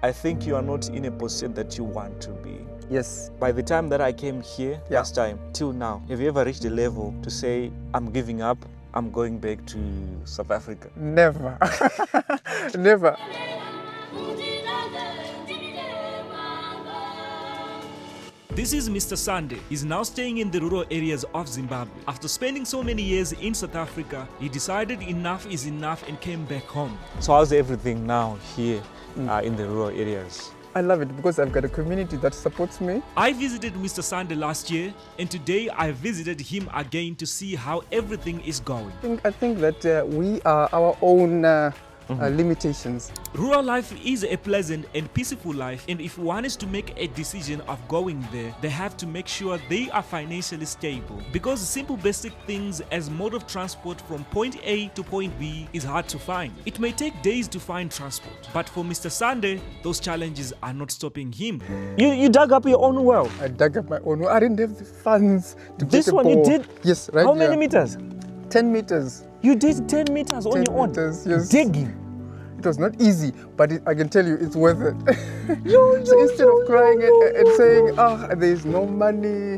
I think you are not in a position that you want to be. Yes. By the time that I came here last time till now, have you ever reached a level to say, I'm giving up, I'm going back to South Africa? Never. Never. This is Mr. Sunday. He's now staying in the rural areas of Zimbabwe. After spending so many years in South Africa, he decided enough is enough and came back home. So how's everything now here in the rural areas? I love it because I've got a community that supports me. I visited Mr. Sunday last year, and today I visited him again to see how everything is going. I think that we are our own limitations. Rural life is a pleasant and peaceful life, and if one is to make a decision of going there, they have to make sure they are financially stable, because simple basic things as mode of transport from point A to point B is hard to find. It may take days to find transport, but for Mr. Sunday, those challenges are not stopping him. You dug up your own well? I dug up my own well. I didn't have the funds to This get a one bore. you did? Yes, right. How many meters? 10 meters. You did 10 meters on 10 your own? meters, yes. Digging? It was not easy, but I can tell you it's worth it. So instead of crying and saying, there is no money,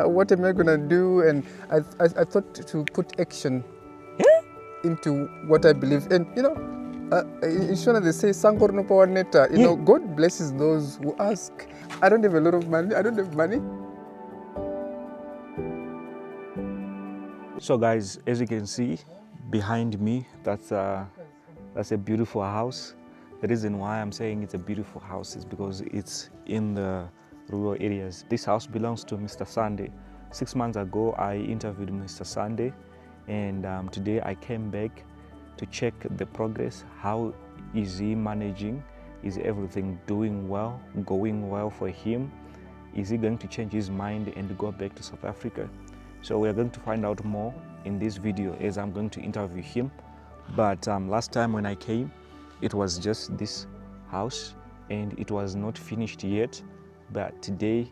what am I going to do? And I thought to put action into what I believe. And, in Shona they say, Sangor no power neta. God blesses those who ask. I don't have a lot of money. I don't have money. So guys, as you can see behind me, that's a beautiful house. The reason why I'm saying it's a beautiful house is because it's in the rural areas. This house belongs to Mr. Sunday. 6 months ago, I interviewed Mr. Sunday, and today I came back to check the progress. How is he managing? Is everything doing well, going well for him? Is he going to change his mind and go back to South Africa? So we are going to find out more in this video as I'm going to interview him. But last time when I came, it was just this house and it was not finished yet. But today,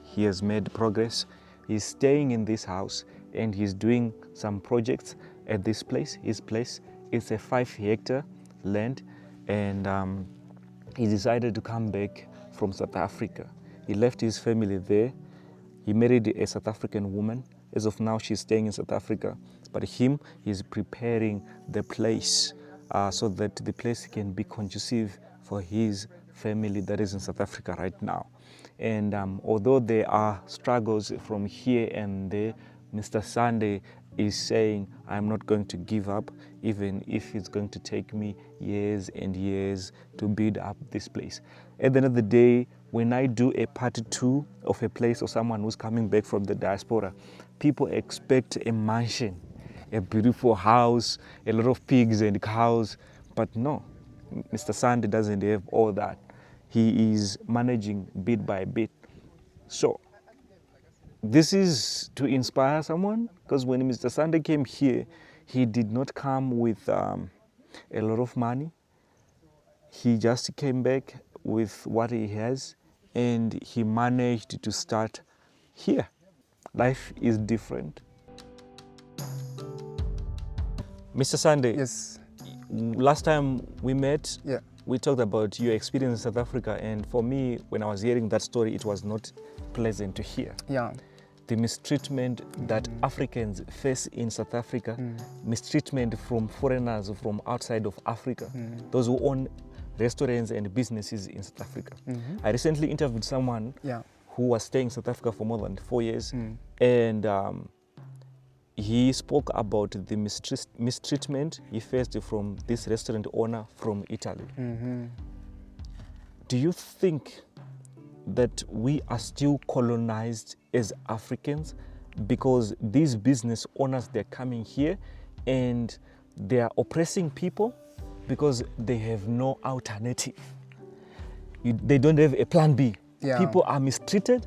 he has made progress. He's staying in this house and he's doing some projects at this place. His place is a 5-hectare land, and he decided to come back from South Africa. He left his family there. He married a South African woman. As of now, she's staying in South Africa. But he's preparing the place so that the place can be conducive for his family that is in South Africa right now. And although there are struggles from here and there, Mr. Sunday is saying, I'm not going to give up, even if it's going to take me years and years to build up this place. At the end of the day, when I do a part 2 of a place or someone who's coming back from the diaspora, people expect a mansion, a beautiful house, a lot of pigs and cows. But no, Mr. Sunday doesn't have all that. He is managing bit by bit. So this is to inspire someone, because when Mr. Sunday came here, he did not come with a lot of money. He just came back with what he has, and he managed to start here. Life is different. Mr. Sunday. Yes. Last time we met, Yeah. we talked about your experience in South Africa, and for me, when I was hearing that story, it was not pleasant to hear. Yeah. The mistreatment that Africans face in South Africa, mistreatment from foreigners from outside of Africa, those who own restaurants and businesses in South Africa. I recently interviewed someone who was staying in South Africa for more than 4 years, and he spoke about the mistreatment he faced from this restaurant owner from Italy. Do you think that we are still colonized as Africans, because these business owners, they're coming here and they are oppressing people because they have no alternative? They don't have a plan B. Yeah. People are mistreated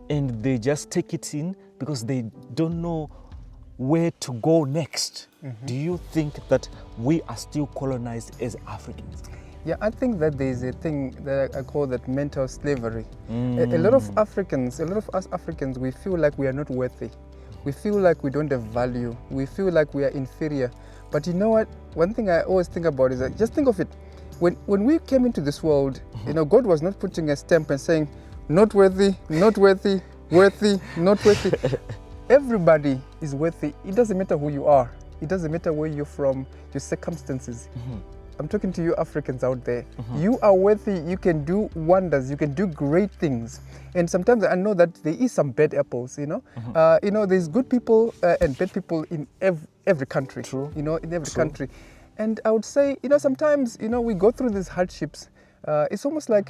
and they just take it in because they don't know where to go next. Do you think that we are still colonized as Africans? Yeah, I think that there is a thing that I call that mental slavery. A lot of us Africans, we feel like we are not worthy. We feel like we don't have value. We feel like we are inferior. But you know what? One thing I always think about is that, just think of it. when we came into this world, you know, God was not putting a stamp and saying, not worthy, not worthy, worthy, not worthy. Everybody is worthy. It doesn't matter who you are. It doesn't matter where you're from, your circumstances. I'm talking to you Africans out there. You are worthy. You can do wonders. You can do great things. And sometimes I know that there is some bad apples, you know. You know, there's good people and bad people in every country. True. You know, in every True. country. And I would say, you know, sometimes, you know, we go through these hardships. It's almost like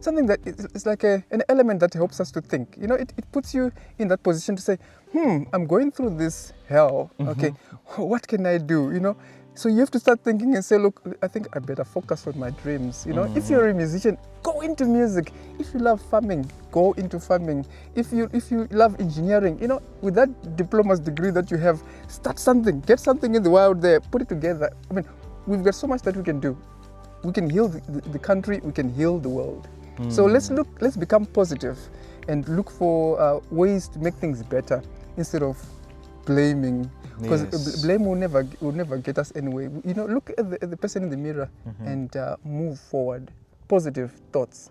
something that it's like an element that helps us to think. You know, it puts you in that position to say, I'm going through this hell. Okay, what can I do? You know, so you have to start thinking and say, look, I think I better focus on my dreams. You know, if you're a musician, go into music. If you love farming, go into farming. If you love engineering, you know, with that diploma's degree that you have, start something, get something in the wild there, put it together. I mean, we've got so much that we can do. We can heal the country, we can heal the world. So let's become positive and look for ways to make things better instead of blaming, because blame will never get us anywhere. You know, look at the person in the mirror and move forward. Positive thoughts.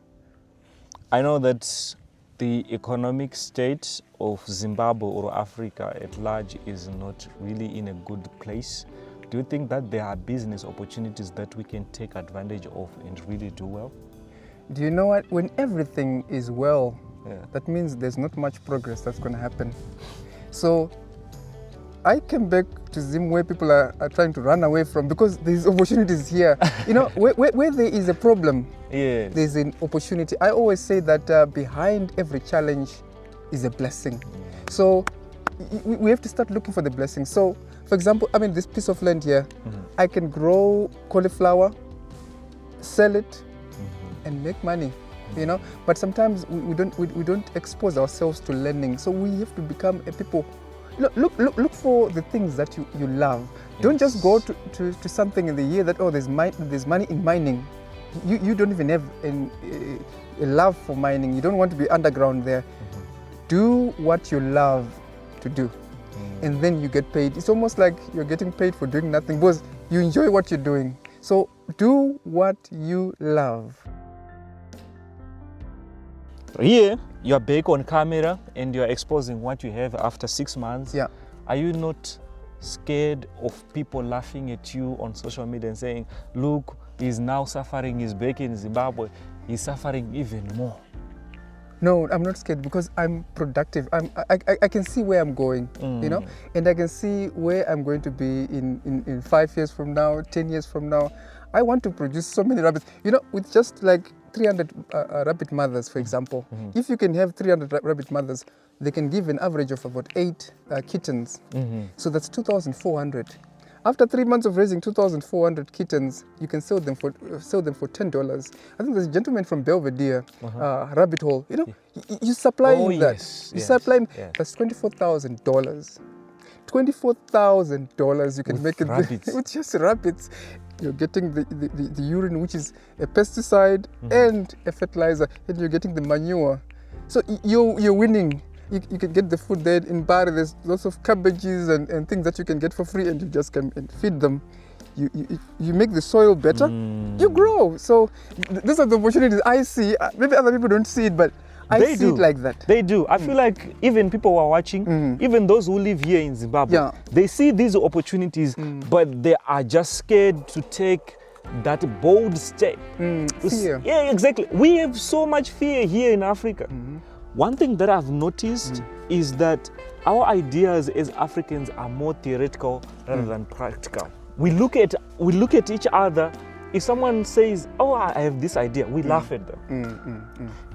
I know that the economic state of Zimbabwe or Africa at large is not really in a good place. Do you think that there are business opportunities that we can take advantage of and really do well? Do you know what? When everything is well, Yeah. that means there's not much progress that's going to happen. So I came back to Zim where people are trying to run away from, because there's opportunities here. You know, where there is a problem, Yes. there's an opportunity. I always say that behind every challenge is a blessing. So we have to start looking for the blessing. So, for example, I mean, this piece of land here, I can grow cauliflower, sell it, and make money. You know, but sometimes we don't expose ourselves to learning. So we have to become a people. Look for the things that you love. Don't just go to something in the year that, oh, there's money in mining. You don't even have a love for mining. You don't want to be underground there. Do what you love to do, and then you get paid. It's almost like you're getting paid for doing nothing because you enjoy what you're doing. So do what you love. Here, you're back on camera and you're exposing what you have after 6 months. Yeah. Are you not scared of people laughing at you on social media and saying, look, he's now suffering, he's back in Zimbabwe, he's suffering even more? No, I'm not scared because I'm productive. I can see where I'm going, you know, and I can see where I'm going to be in 5 years from now, 10 years from now. I want to produce so many rabbits, you know, with just like 300 rabbit mothers, for example. If you can have 300 rabbit mothers, they can give an average of about 8 kittens. So that's 2,400. After 3 months of raising 2,400 kittens, you can sell them for $10. I think there's a gentleman from Belvedere, Rabbit Hole. You know, you supply him that. Yes, You supply him. yeah. That's $24,000. $24,000 you can With make it rabbits. with just rabbits. You're getting the urine, which is a pesticide and a fertilizer, and you're getting the manure. So you're winning. You can get the food there in Bari. There's lots of cabbages and things that you can get for free, and you just come and feed them. You make the soil better. You grow. So these are the opportunities I see. Maybe other people don't see it, but I see it like that. They do. I feel like even people who are watching, even those who live here in Zimbabwe, they see these opportunities, but they are just scared to take that bold step. Fear. Yeah, exactly. We have so much fear here in Africa. One thing that I've noticed is that our ideas as Africans are more theoretical rather than practical. We look at each other. If someone says, oh, I have this idea, we laugh at them.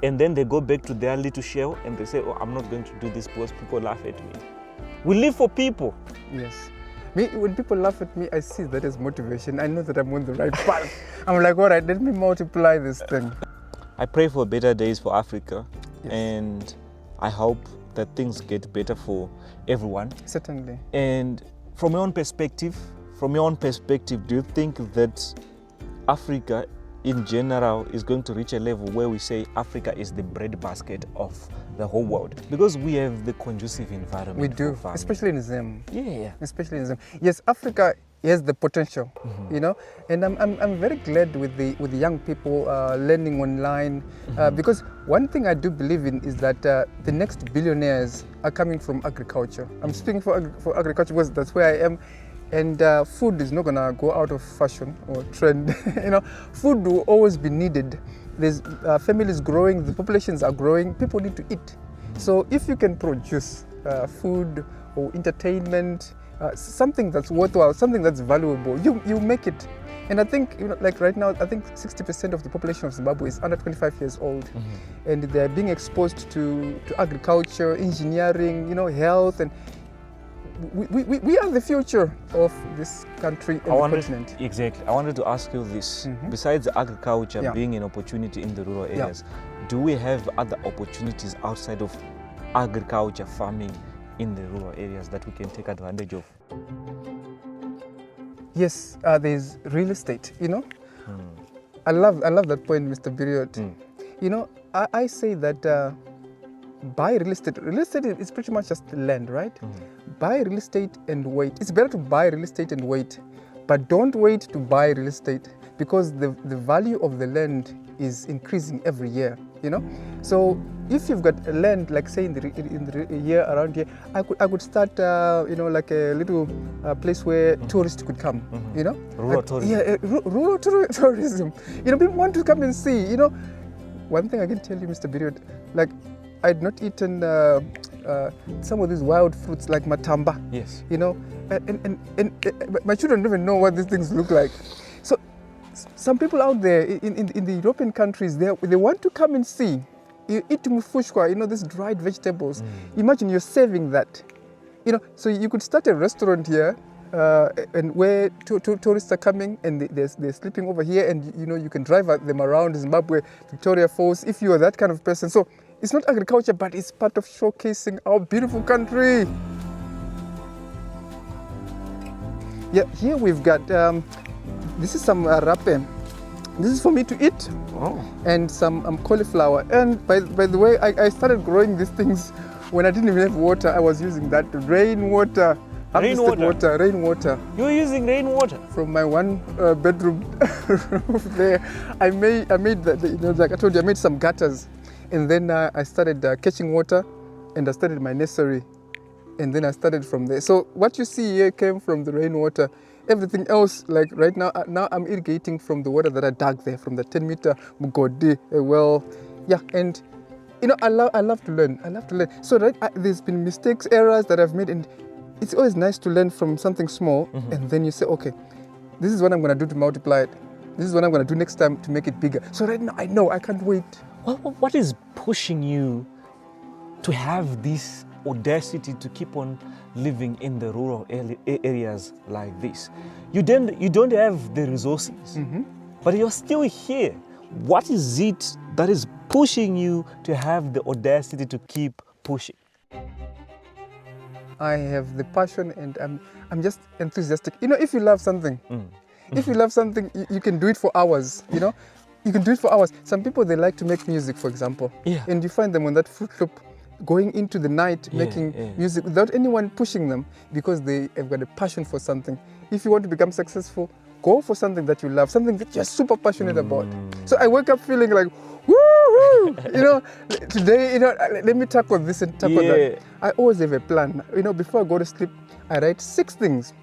And then they go back to their little shell and they say, oh, I'm not going to do this because people laugh at me. We live for people. Yes. Me, when people laugh at me, I see that as motivation. I know that I'm on the right path. I'm like, all right, let me multiply this thing. I pray for better days for Africa. And I hope that things get better for everyone. Certainly. And from your own perspective, do you think that Africa in general is going to reach a level where we say Africa is the breadbasket of the whole world? Because we have the conducive environment. We do, for farming. especially in Zim. Yeah. Especially in Zim. Yes, Africa he has the potential, you know. And I'm very glad with the young people learning online, because one thing I do believe in is that the next billionaires are coming from agriculture. I'm speaking for agriculture because that's where I am. And food is not gonna go out of fashion or trend. You know, food will always be needed. There's families growing, the populations are growing, people need to eat. So if you can produce food or entertainment, something that's worthwhile, something that's valuable, you make it. And I think, you know, like right now, I think 60% of the population of Zimbabwe is under 25 years old, and they're being exposed to agriculture, engineering, you know, health, and we are the future of this country and the continent. Exactly. I wanted to ask you this. Besides agriculture being an opportunity in the rural areas, do we have other opportunities outside of agriculture, farming in the rural areas that we can take advantage of? Yes, there's real estate, you know. I love that point, Mr. Biriot. You know, I say that buy real estate. Real estate is pretty much just land, right? Buy real estate and wait. It's better to buy real estate and wait, but don't wait to buy real estate, because the value of the land is increasing every year, you know. So if you've got a land, like say in the year around here, I could start, you know, like a little place where tourists could come, you know. Rural like, tourism. Yeah, rural tourism. You know, people want to come and see. You know, one thing I can tell you, Mr. Biriot, like I'd not eaten some of these wild fruits like matamba. Yes. You know, and my children don't even know what these things look like. So some people out there in the European countries, they want to come and see. You eat mufushwa, you know, these dried vegetables. Imagine you're saving that. You know, so you could start a restaurant here, and where tourists are coming and they're sleeping over here, and you know, you can drive them around Zimbabwe, Victoria Falls, if you are that kind of person. So it's not agriculture, but it's part of showcasing our beautiful country. Yeah, here we've got, this is some rape. This is for me to eat. Oh. And some cauliflower. And by the way, I started growing these things when I didn't even have water. I was using that rainwater. Rainwater. You're using rainwater? From my one bedroom roof there. I made that, you know, like I told you, I made some gutters. And then I started catching water, and I started my nursery. And then I started from there. So what you see here came from the rainwater. Everything else, like right now, I'm irrigating from the water that I dug there, from the 10-meter mugodi well. Yeah, and you know, I love to learn. I love to learn. So there's been mistakes, errors that I've made, and it's always nice to learn from something small, and then you say, okay, this is what I'm going to do to multiply it. This is what I'm going to do next time to make it bigger. So right now, I know, I can't wait. What is pushing you to have this audacity to keep on living in the rural areas like this? You don't have the resources, but you're still here. What is it that is pushing you to have the audacity to keep pushing? I have the passion, and I'm just enthusiastic. You know, if you love something, if you love something, you can do it for hours, you know. You can do it for hours. Some people, they like to make music, for example. Yeah. And you find them on that Fruit Loop, going into the night, making music without anyone pushing them, because they have got a passion for something. If you want to become successful, go for something that you love, something that you're super passionate about. So I wake up feeling like, woo! You know, today, you know, let me tackle this and tackle that. I always have a plan. You know, before I go to sleep, I write 6 things.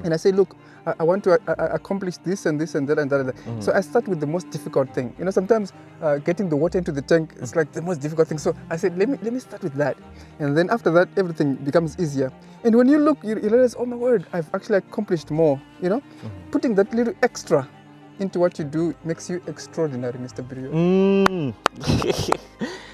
And I say, look, I want to accomplish this and this and that and that. And that. So I start with the most difficult thing. You know, sometimes getting the water into the tank is like the most difficult thing. So I said, let me start with that. And then after that, everything becomes easier. And when you look, you realize, oh my word, I've actually accomplished more. You know, putting that little extra into what you do makes you extraordinary, Mr. Biriot.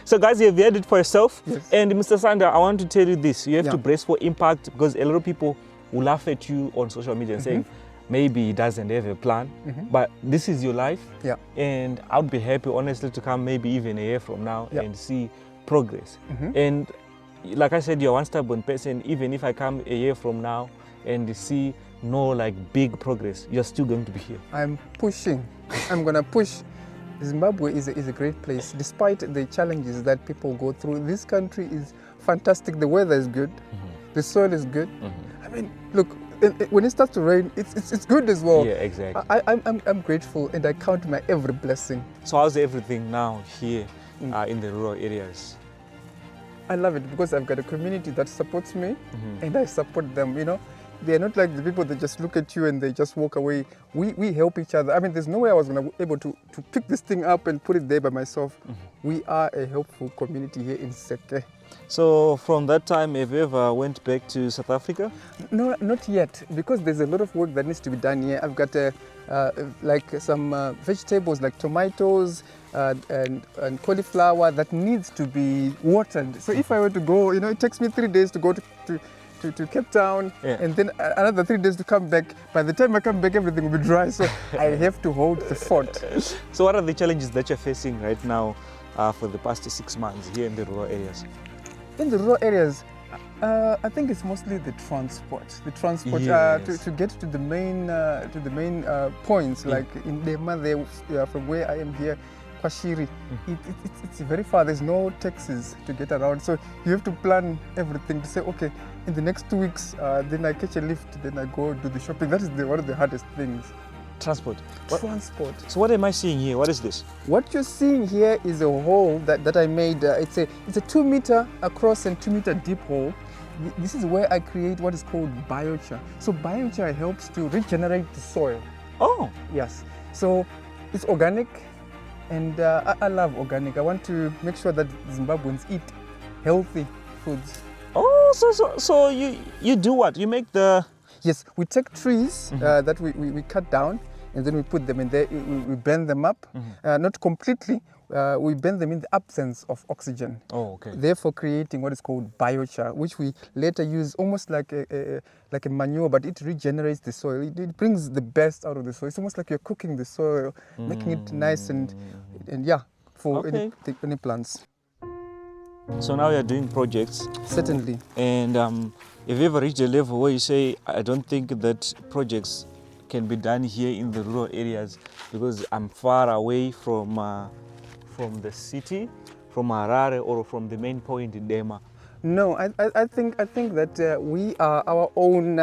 So guys, you've heard it for yourself. Yes. And Mr. Sander, I want to tell you this. You have to brace for impact, because a lot of people will laugh at you on social media and saying, maybe he doesn't have a plan, but this is your life. Yeah. And I would be happy, honestly, to come maybe even a year from now and see progress. And like I said, you're one stubborn person. Even if I come a year from now and see no like big progress, you're still going to be here. I'm pushing. I'm going to push. Zimbabwe is a great place. Despite the challenges that people go through, this country is fantastic. The weather is good. The soil is good. I mean, look, when it starts to rain, it's good as well. Yeah, exactly. I'm grateful, and I count my every blessing. So how's everything now here in the rural areas? I love it because I've got a community that supports me, and I support them. They're not like the people that just look at you and they just walk away. We help each other. I mean, there's no way I was going to be able to pick this thing up and put it there by myself. We are a helpful community here in Seke. So from that time, have you ever went back to South Africa? No, not yet, because there's a lot of work that needs to be done here. I've got like some vegetables like tomatoes and cauliflower that needs to be watered. So if I were to go, it takes me 3 days to go to Cape Town, and then another 3 days to come back. By the time I come back, everything will be dry, so I have to hold the fort. So what are the challenges that you're facing right now for the past 6 months here in the rural areas? In the rural areas, I think it's mostly the transport. Yes. To get to the main points, like in Dema, from where I am here, Kwashiri, it's very far. There's no taxis to get around, so you have to plan everything to say, okay, in the next 2 weeks, then I catch a lift, then I go do the shopping. That is one of the hardest things. Transport. Transport. So what am I seeing here? What is this? What you're seeing here is a hole that I made. It's a 2 meter across and 2 meter deep hole. This is where I create what is called biochar. So biochar helps to regenerate the soil. Oh. Yes. So it's organic, and I love organic. I want to make sure that Zimbabweans eat healthy foods. Oh, so you do what? You make the... Yes, we take trees that we cut down, and then we put them in there. We bend them up, not completely. We bend them in the absence of oxygen. Oh, okay. Therefore, creating what is called biochar, which we later use almost like a manure, but it regenerates the soil. It brings the best out of the soil. It's almost like you're cooking the soil, making it nice and yeah, for any plants. So now you're doing projects. Certainly. And have you ever reached a level where you say, I don't think that projects can be done here in the rural areas because I'm far away from the city, from Harare, or from the main point in Dema? No, I think that we are our own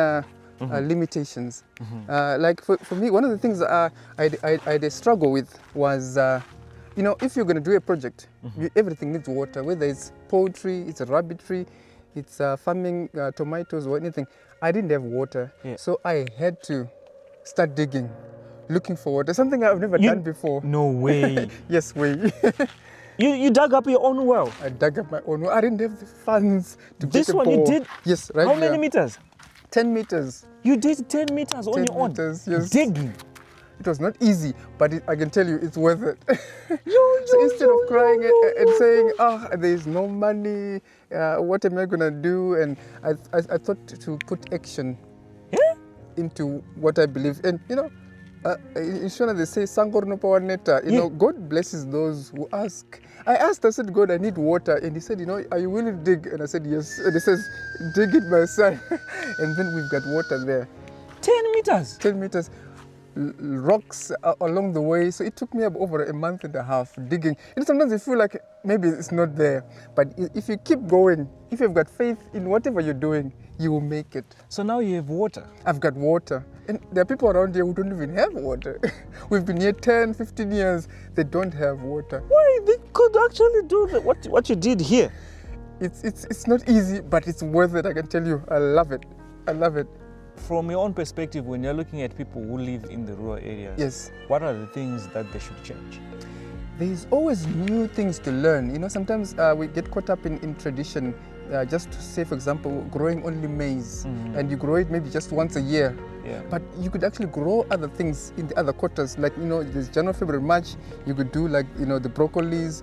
limitations. Like for me, one of the things I struggle with was, if you're going to do a project, everything needs water, whether it's poultry, it's a rabbitry, it's farming tomatoes or anything. I didn't have water, so I had to start digging, looking for water, something I've never done before. No way. Yes, way. You dug up your own well? I dug up my own well. I didn't have the funds to This get a one bore. you did? Yes, right. How many meters? 10 meters. You did 10 meters on your own? 10 meters, yes. Digging? It was not easy, but I can tell you it's worth it. So instead of crying and saying, there's no money, what am I going to do? And I thought to put action into what I believe. And, in Shona they say, Sangor no power neta. God blesses those who ask. I asked, I said, God, I need water. And he said, are you willing to dig? And I said, yes. And he says, dig it, my son. And then we've got water there. 10 meters? 10 meters. Rocks along the way, so it took me over a month and a half digging. Sometimes you feel like maybe it's not there, but if you keep going, if you've got faith in whatever you're doing, you will make it. So now you have water? I've got water, and there are people around here who don't even have water. We've been here 10, 15 years, they don't have water. Why? They could actually do what you did here. It's not easy, but it's worth it, I can tell you. I love it. I love it. From your own perspective, when you're looking at people who live in the rural areas, yes, what are the things that they should change? There's always new things to learn. Sometimes we get caught up in tradition. Just to say, for example, growing only maize, and you grow it maybe just once a year. Yeah. But you could actually grow other things in the other quarters, like there's January, February, March. You could do like the broccolis,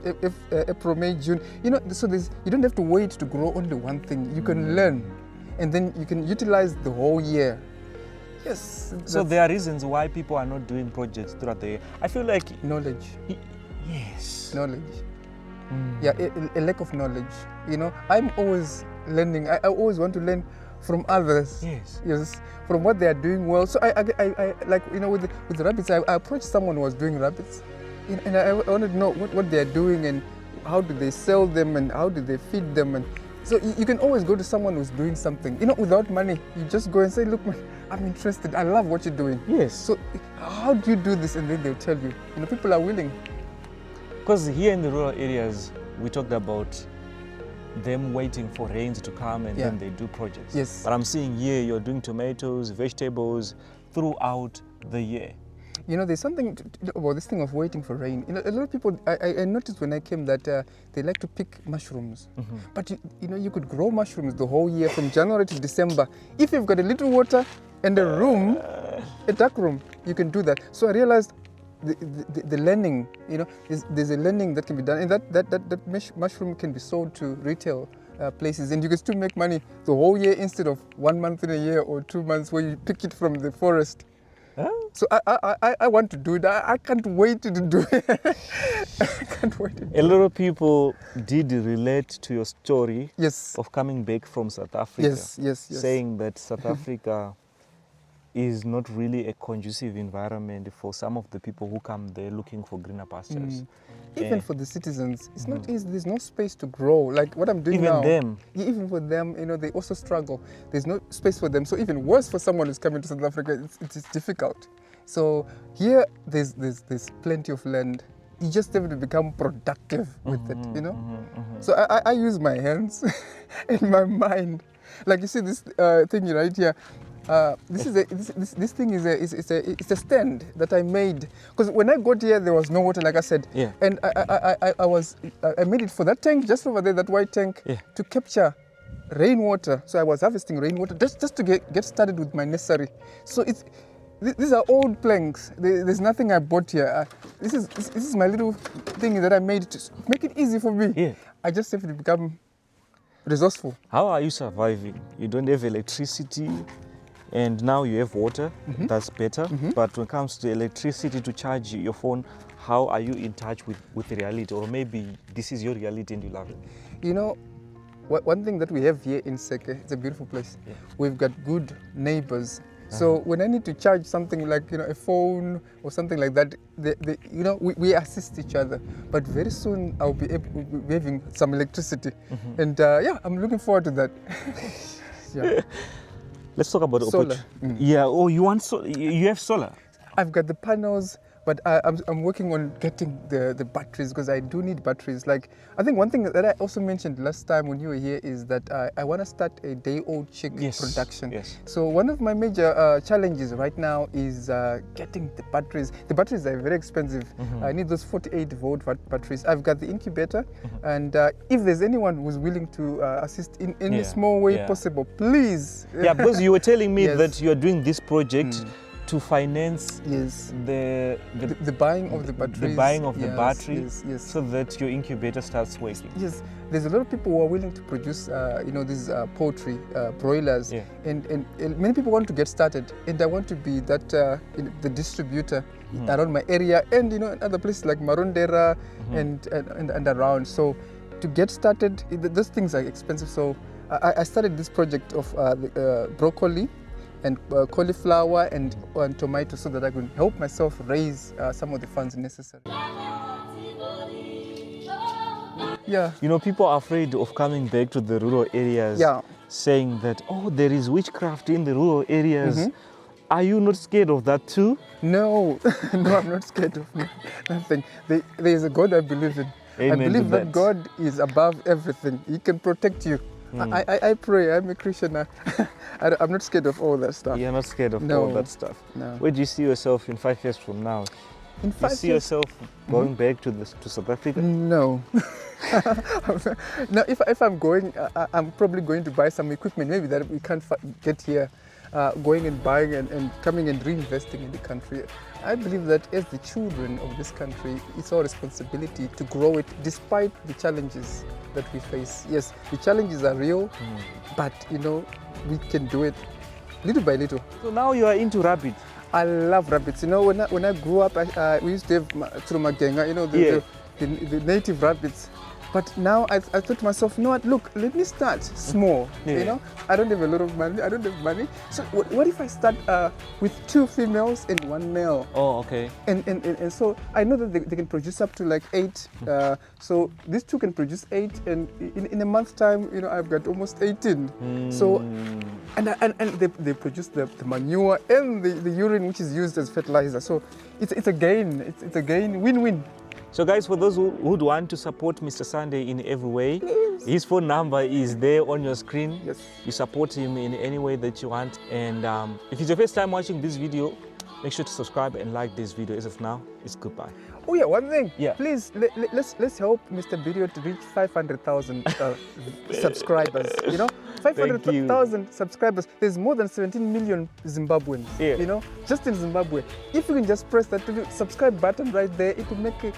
April, May, June. So you don't have to wait to grow only one thing. You can learn, and then you can utilize the whole year. Yes. So there are reasons why people are not doing projects throughout the year. I feel like knowledge. Yes. Knowledge. Yeah, a lack of knowledge. I'm always learning. I always want to learn from others. Yes. Yes, from what they are doing well. So I like with the rabbits. I approached someone who was doing rabbits, and I wanted to know what they are doing and how do they sell them and how do they feed them, and So you can always go to someone who's doing something. You know, without money, you just go and say, look, man, I'm interested. I love what you're doing. Yes. So how do you do this? And then they'll tell you. You know, people are willing. Because here in the rural areas, we talked about them waiting for rains to come and then they do projects. Yes. But I'm seeing here you're doing tomatoes, vegetables throughout the year. You know, there's something about this thing of waiting for rain. You know, a lot of people, I noticed when I came that they like to pick mushrooms. But you know, you could grow mushrooms the whole year from January to December. If you've got a little water and a room, a dark room, you can do that. So I realized the learning, you know, there's a learning that can be done. And that mushroom can be sold to retail places, and you can still make money the whole year instead of 1 month in a year or 2 months where you pick it from the forest. So I want to do it. I can't wait to do it. I can't wait to do it. A lot of people did relate to your story Yes. of coming back from South Africa. Yes. Saying that South Africa is not really a conducive environment for some of the people who come there looking for greener pastures. Even for the citizens, it's not easy. There's no space to grow. Like what I'm doing Even now. them. Yeah, even for them, you know, they also struggle. There's no space for them. So even worse for someone who's coming to South Africa, it's difficult. So here, there's plenty of land. You just have to become productive with it, you know. So I use my hands and my mind. Like you see this thing right here. This thing is a stand that I made, because when I got here there was no water, like I said, and I made it for that tank just over there, that white tank, to capture rainwater. So I was harvesting rainwater just to get started with my nursery. So these are old planks. There's nothing I bought here. This is my little thing that I made to make it easy for me. I just have to become resourceful. How are you surviving? You don't have electricity. And now you have water, that's better. But when it comes to electricity to charge your phone, how are you in touch with reality? Or maybe this is your reality and you love it? You know, one thing that we have here in Seke, it's a beautiful place. We've got good neighbors. So when I need to charge something like, you know, a phone or something like that, you know, we assist each other. But very soon I'll be having some electricity. And I'm looking forward to that. Let's talk about solar. Yeah. Oh, you have solar? I've got the panels, but I'm working on getting the batteries, because I do need batteries. Like, I think one thing that I also mentioned last time when you were here is that I want to start a day-old chick production. So one of my major challenges right now is getting the batteries. The batteries are very expensive. I need those 48-volt batteries. I've got the incubator, and if there's anyone who's willing to assist in any small way possible, please. Yeah, because you were telling me that you are doing this project to finance the buying of the batteries. The buying of the batteries, so that your incubator starts working. Yes, there's a lot of people who are willing to produce, you know, these poultry broilers, and many people want to get started. And I want to be that the distributor around my area, and you know, in other places like Marondera and around. So to get started, those things are expensive. So I started this project of broccoli and cauliflower and tomato, so that I can help myself raise some of the funds necessary. You know, people are afraid of coming back to the rural areas, saying that, oh, there is witchcraft in the rural areas. Are you not scared of that too? No, no, I'm not scared of nothing. There is a God I believe in. Amen. I believe that God is above everything. He can protect you. I pray. I'm a Christian. I'm not scared of all that stuff. You're not scared of all that stuff? No. Where do you see yourself in 5 years from now? In 5 years? You see yourself going back to South Africa? No. No, if I'm going, I'm probably going to buy some equipment maybe that we can't get here. Going and buying and coming and reinvesting in the country. I believe that as the children of this country, it's our responsibility to grow it despite the challenges that we face. Yes, the challenges are real, but you know, we can do it little by little. So now you are into rabbits. I love rabbits. You know, when I grew up, we used to have Magenga, you know, the native rabbits. But now I thought to myself, you know what, look, let me start small. Yeah. You know, I don't have a lot of money. I don't have money. So what if I start with 2 females and 1 male? Oh, okay. And so I know that they can produce up to like 8. So these 2 can produce 8, and in a month's time, you know, I've got almost 18. So and they produce the manure and the urine, which is used as fertilizer. So it's a gain. It's a gain, win-win. So guys, for those who would want to support Mr. Sunday in every way, his phone number is there on your screen. Yes. You support him in any way that you want. And if it's your first time watching this video, make sure to subscribe and like this video. As of now, it's goodbye. Oh yeah, one thing. Yeah. Please let's help Mr. Video to reach 500,000 subscribers. You know, 500,000 subscribers. There's more than 17 million Zimbabweans. Yeah. You know, just in Zimbabwe. If you can just press that little subscribe button right there, it will make a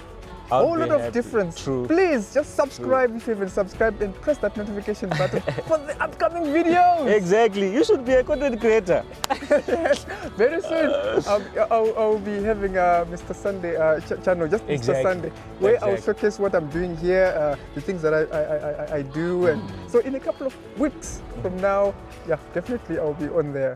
whole lot of difference. True. Please just subscribe if you haven't subscribed, and press that notification button for the upcoming videos. Exactly. You should be a content creator. Yes, very soon I'll be having a Mr. Sunday channel, just Mr. Sunday, where I'll showcase what I'm doing here, the things that I do, and so in a couple of weeks from now, yeah, definitely I'll be on there.